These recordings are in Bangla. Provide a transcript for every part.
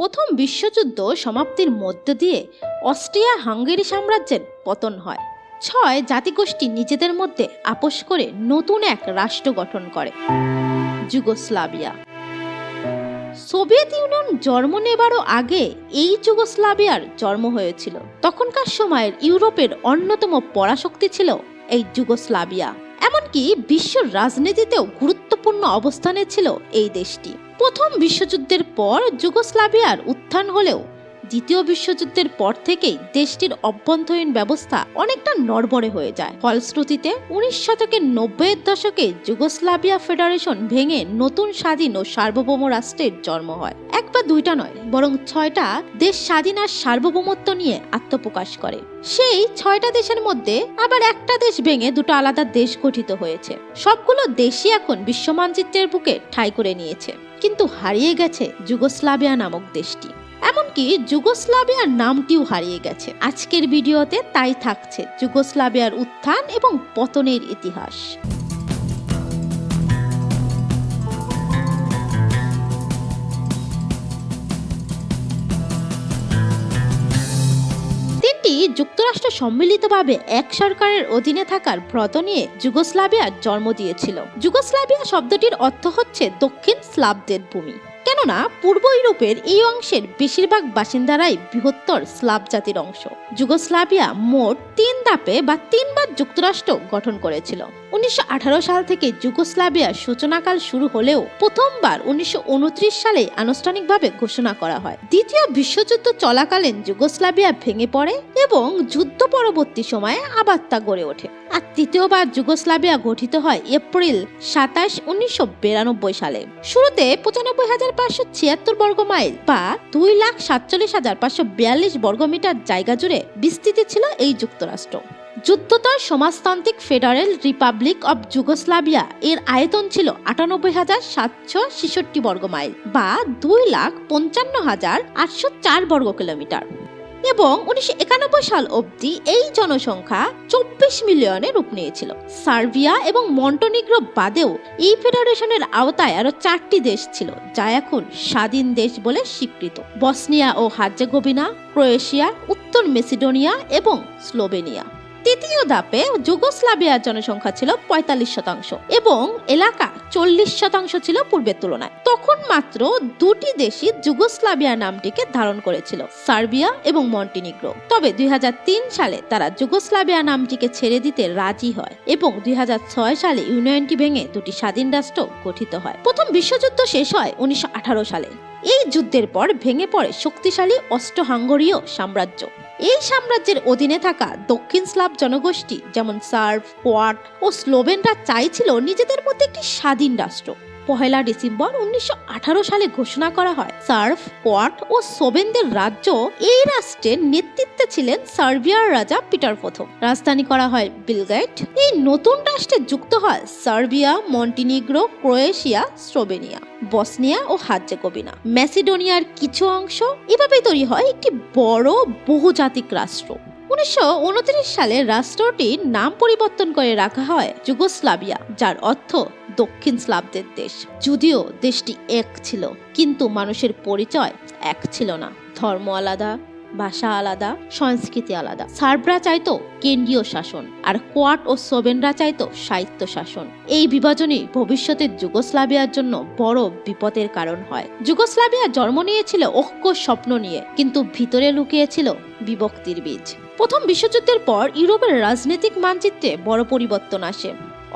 প্রথম বিশ্বযুদ্ধ সমাপ্তির মধ্য দিয়ে অস্ট্রিয়া হাঙ্গেরি সাম্রাজ্যের পতন হয়। 6 জাতিগোষ্ঠী নিজেদের মধ্যে আপোষ করে নতুন এক রাষ্ট্র গঠন করে, যুগোস্লাভিয়া। সোভিয়েত ইউনিয়ন জন্ম নেবারও আগে এই যুগোস্লাভিয়ার জন্ম হয়েছিল। তখনকার সময়ের ইউরোপের অন্যতম পরাশক্তি ছিল এই যুগোস্লাভিয়া। এমনকি বিশ্ব রাজনীতিতেও গুরুত্বপূর্ণ অবস্থানে ছিল এই দেশটি। প্রথম বিশ্বযুদ্ধের পর যুগোস্লাভিয়ার উত্থান হলেও দ্বিতীয় বিশ্বযুদ্ধের পর থেকেই দেশটির অভ্যন্তরীণ ব্যবস্থা অনেকটা নড়বড়ে হয়ে যায়। ফলশ্রুতিতে 19 শতকের 90-এর দশকে যুগোস্লাভিয়া ফেডারেশন ভেঙে নতুন স্বাধীন ও সার্বভৌম রাষ্ট্রের জন্ম হয়। এক বা দুইটা নয়, বরং 6টা দেশ স্বাধীন আর সার্বভৌমত্ব নিয়ে আত্মপ্রকাশ করে। সেই 6টা দেশের মধ্যে আবার একটা দেশ ভেঙে দুটো আলাদা দেশ গঠিত হয়েছে। সবগুলো দেশই এখন বিশ্ব মানচিত্রের বুকে ঠাঁই করে নিয়েছে, কিন্তু হারিয়ে গেছে যুগোস্লাভিয়া নামক দেশটি। এমনকি যুগোস্লাভিয়ার নামটিও হারিয়ে গেছে। আজকের ভিডিওতে তাই থাকছে যুগোস্লাভিয়ার উত্থান এবং পতনের ইতিহাস। যুক্তরাষ্ট্র সম্মিলিতভাবে এক সরকারের অধীনে থাকার ব্রত নিয়ে যুগোস্লাভিয়ার জন্ম দিয়েছিল। যুগোস্লাভিয়া শব্দটির অর্থ হচ্ছে দক্ষিণ স্লাভদের ভূমি, কেননা পূর্ব ইউরোপের এই অংশের বেশিরভাগ বাসিন্দারাই বৃহত্তর স্লাভ জাতির অংশ। যুগোস্লাভিয়া মোট 3 ধাপে বা 3 বার যুক্তরাষ্ট্র গঠন করেছিল। 1918 সাল থেকে যুগোস্লাভিয়ার সূচনাকাল শুরু হলেও প্রথমবার 1929 সালে আনুষ্ঠানিকভাবে ঘোষণা করা হয়। দ্বিতীয় বিশ্বযুদ্ধ চলাকালীন যুগোস্লাভিয়া ভেঙে পড়ে এবং যুদ্ধ পরবর্তী সময়ে আবার তা গড়ে ওঠে। আর তৃতীয়বার যুগোস্লাভিয়া গঠিত হয় এপ্রিল 27, 1992 সালে। শুরুতে 95,576 বর্গ মাইল বা 2,47,542 বর্গমিটার জায়গা জুড়ে বিস্তৃত ছিল এই যুক্তরাষ্ট্র। যুদ্ধোত্তর সমাজতান্ত্রিক ফেডারেল রিপাবলিক অব যুগোস্লাভিয়া এর আয়তন ছিল 98,766 বর্গ মাইল বা 2,55,804 বর্গ কিলোমিটার এবং 1991 সাল অবধি এই জনসংখ্যা 24 মিলিয়নে রূপ নিয়েছিল। সার্বিয়া এবং মন্টেনিগ্রো বাদেও এই ফেডারেশনের আওতায় আরো 4টি দেশ ছিল যা এখন স্বাধীন দেশ বলে স্বীকৃত: বসনিয়া ও হার্জেগোভিনা, ক্রোয়েশিয়া, উত্তর মেসিডোনিয়া এবং স্লোভেনিয়া। তৃতীয় ধাপে যুগোস্লাভিয়ার জনসংখ্যা ছিল 45% এবং এলাকা 40% ছিল পূর্বের তুলনায়। তখন মাত্র 2টি দেশই যুগোস্লাভিয়া নামটিকে ধারণ করেছিল, সার্বিয়া এবং মন্টেনিগ্রো। তবে 2003 সালে তারা যুগোস্লাভিয়া নামটিকে ছেড়ে দিতে রাজি হয় এবং 2006 সালে ইউনিয়নটি ভেঙে 2টি স্বাধীন রাষ্ট্র গঠিত হয়। প্রথম বিশ্বযুদ্ধ শেষ হয় 1918 সালে। এই যুদ্ধের পর ভেঙে পড়ে শক্তিশালী অস্ট্রো-হাঙ্গেরীয় সাম্রাজ্য। এই সাম্রাজ্যের অধীনে থাকা দক্ষিণ স্লাভ জনগোষ্ঠী যেমন সার্ভ, ক্রোয়াট ও স্লোভেনরা চাইছিল নিজেদের মধ্যে একটি স্বাধীন রাষ্ট্র। 1 ডিসেম্বর 1918 সালে ঘোষণা করা হয় সার্ভ, ক্রোয়াট ও স্লোভেনদের রাজ্য। এই রাষ্ট্রের নেতৃত্বে ছিলেন সার্বিয়ার রাজা পিটার প্রথম। রাজধানী করা হয় বেলগ্রেড। এই নতুন রাষ্ট্রে যুক্ত হয় Serbia, Montenegro, Croatia, Slovenia, Bosnia ও হার্জেগোভিনা, ম্যাসিডোনিয়ার কিছু অংশ। এভাবেই তৈরি হয় একটি বড় বহুজাতিক রাষ্ট্র। 1929 সালে রাষ্ট্রটির নাম পরিবর্তন করে রাখা হয় যুগোস্লাভিয়া, যার অর্থ দক্ষিণ স্লাভদের দেশ। যদিও দেশটি এক ছিল, কিন্তু মানুষের পরিচয় এক ছিল না। ধর্ম আলাদা, ভাষা আলাদা, সংস্কৃতি আলাদা। সার্বরা চাইতো কেন্দ্রীয় শাসন আর ক্রোয়াট ও স্লোভেনরা চাইতো স্বায়ত্ত শাসন। এই বিভাজনই ভবিষ্যতের যুগোস্লাভিয়ার জন্য বড় বিপদের কারণ হয়। যুগোস্লাভিয়া জন্ম নিয়েছিল ঐক্য স্বপ্ন নিয়ে, কিন্তু ভিতরে লুকিয়েছিল বিভক্তির বীজ। প্রথম বিশ্বযুদ্ধের পর ইউরোপের রাজনৈতিক মানচিত্রে বড় পরিবর্তন আসে।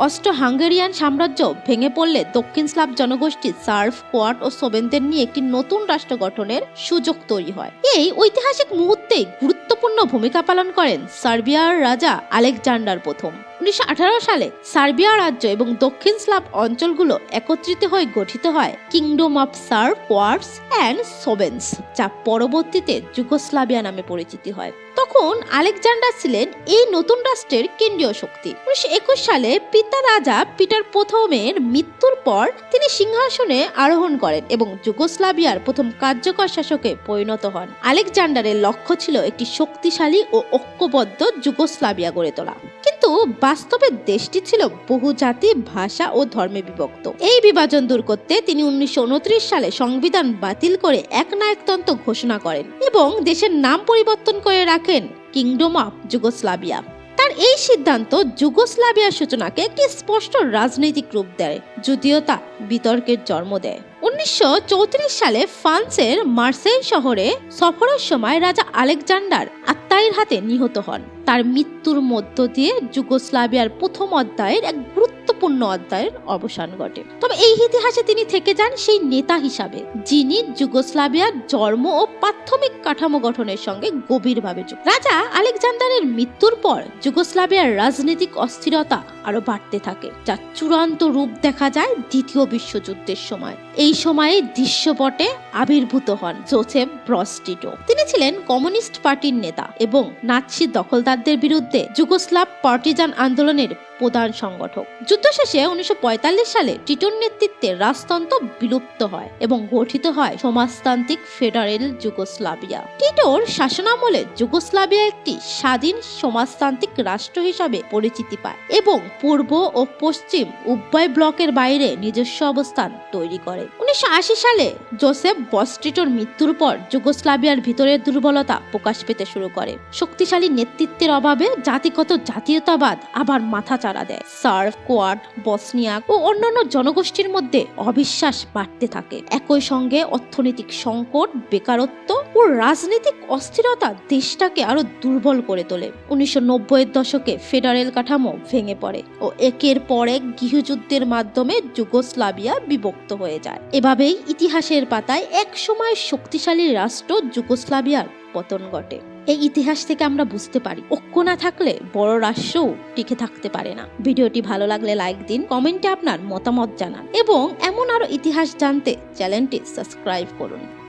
অস্ট্রো-হাঙ্গেরিয়ান সাম্রাজ্য ভেঙে পড়লে দক্ষিণ স্লাভ জনগোষ্ঠী সার্ভ, ক্রোয়াট ও স্লোভেনদের নিয়ে একটি নতুন রাষ্ট্র গঠনের সুযোগ তৈরি হয়। এই ঐতিহাসিক মুহূর্তে গুরুত্বপূর্ণ ভূমিকা পালন করেন সার্বিয়ার রাজা আলেকজান্ডার প্রথম। 1918 সালে সার্বিয়া রাজ্য এবং দক্ষিণ স্লাভ অঞ্চলগুলো একত্রিত হয়ে গঠিত হয় কিংডম অফ সার্ভ, ক্রোয়াটস অ্যান্ড স্লোভেনস, যা পরবর্তীতে যুগোস্লাভিয়া নামে পরিচিতি হয়। তখন আলেকজান্ডার ছিলেন এই নতুন রাষ্ট্রের কেন্দ্রীয় শক্তি। 1921 সালে পিতা রাজা পিটার প্রথমের মৃত্যুর পর তিনি সিংহাসনে আরোহণ করেন এবং যুগোস্লাভিয়ার প্রথম কার্যকর শাসকে পরিণত হন। আলেকজান্ডারের লক্ষ্য ছিল একটি শক্তিশালী ও ঐক্যবদ্ধ যুগোস্লাভিয়া গড়ে তোলা, কিন্তু বাস্তবে দেশটি ছিল বহুজাতি, ভাষা ও ধর্মে বিভক্ত। এই বিভাজন দূর করতে তিনি 1929 সালে সংবিধান বাতিল করে একনায়কতন্ত্র ঘোষণা করেন এবং দেশের নাম পরিবর্তন করে রাখেন কিংডম অফ যুগোস্লাভিয়া। তার এই সিদ্ধান্ত যুগোস্লাভিয়ার সূচনাকে একটি স্পষ্ট রাজনৈতিক রূপ দেয়, যদিও তা বিতর্কের জন্ম দেয়। 1934 সালে ফ্রান্সের মার্সেই শহরে সফরের সময় রাজা আলেকজান্ডার আত্মাইয়ের হাতে নিহত হন। তার মৃত্যুর মধ্য দিয়ে যুগোস্লাভিয়ার প্রথম অধ্যায়ের এক গুরুত্বপূর্ণ অধ্যায়ের অবসান ঘটে। তবে এই ইতিহাসে তিনি থেকে যান সেই নেতা হিসাবে যিনি যুগোস্লাভিয়ার জন্ম ও প্রাথমিক কাঠামো গঠনের সঙ্গে গভীরভাবে যুক্ত। রাজা আলেকজান্ডারের মৃত্যুর পর যুগোস্লাভিয়ার রাজনৈতিক অস্থিরতা আরো বাড়তে থাকে, যার চূড়ান্ত রূপ দেখা যায় দ্বিতীয় বিশ্বযুদ্ধের সময়। এই সময়ে দৃশ্যপটে আবির্ভূত হন জোসেফ ব্রজ টিটো। তিনি ছিলেন কমিউনিস্ট পার্টির নেতা এবং নাৎসি দখলদারদের বিরুদ্ধে যুগোস্লাভ পার্টিজান আন্দোলনের প্রধান সংগঠক। যুদ্ধ শেষে 1945 সালে টিটোর নেতৃত্বে রাজতন্ত্র বিলুপ্ত হয় এবং গঠিত হয় সমাজতান্ত্রিক ফেডারেল যুগোস্লাভিয়া। টিটোর শাসনামলে যুগোস্লাভিয়া একটি স্বাধীন সমাজতান্ত্রিক রাষ্ট্র হিসাবে পরিচিতি পায় এবং পূর্ব ও পশ্চিম উভয় ব্লকের বাইরে নিজস্ব অবস্থান তৈরি করে। 1980 সালে জোসেফ ব্রজ টিটোর মৃত্যুর পর যুগোস্লাভিয়ার ভিতরের দুর্বলতা প্রকাশ পেতে শুরু করে। শক্তিশালী নেতৃত্বের অভাবে জাতিগত জাতীয়তাবাদ আবার মাথা দেয়। সার্ব, কোয়াড, বসনিয়াক ও অন্যান্য জনগোষ্ঠীর মধ্যে অবিশ্বাস বাড়তে থাকে। একই সঙ্গে অর্থনৈতিক সংকট, বেকারত্ব ও রাজনৈতিক অস্থিরতা দেশটাকে আরো দুর্বল করে তোলে। 1990-এর দশকে ফেডারেল কাঠামো ভেঙে পড়ে ও একের পর এক গৃহযুদ্ধের মাধ্যমে যুগোস্লাভিয়া বিভক্ত হয়ে যায়। এভাবেই ইতিহাসের পাতায় এক সময় শক্তিশালী রাষ্ট্র যুগোস্লাভিয়ার পতন ঘটে। এই ইতিহাস থেকে আমরা বুঝতে পারি ঐক্য না থাকলে বড় রাষ্ট্রও টিকে থাকতে পারে না। ভিডিওটি ভালো লাগলে লাইক দিন, কমেন্টে আপনার মতামত জানান এবং এমন আরো ইতিহাস জানতে চ্যানেলটি সাবস্ক্রাইব করুন।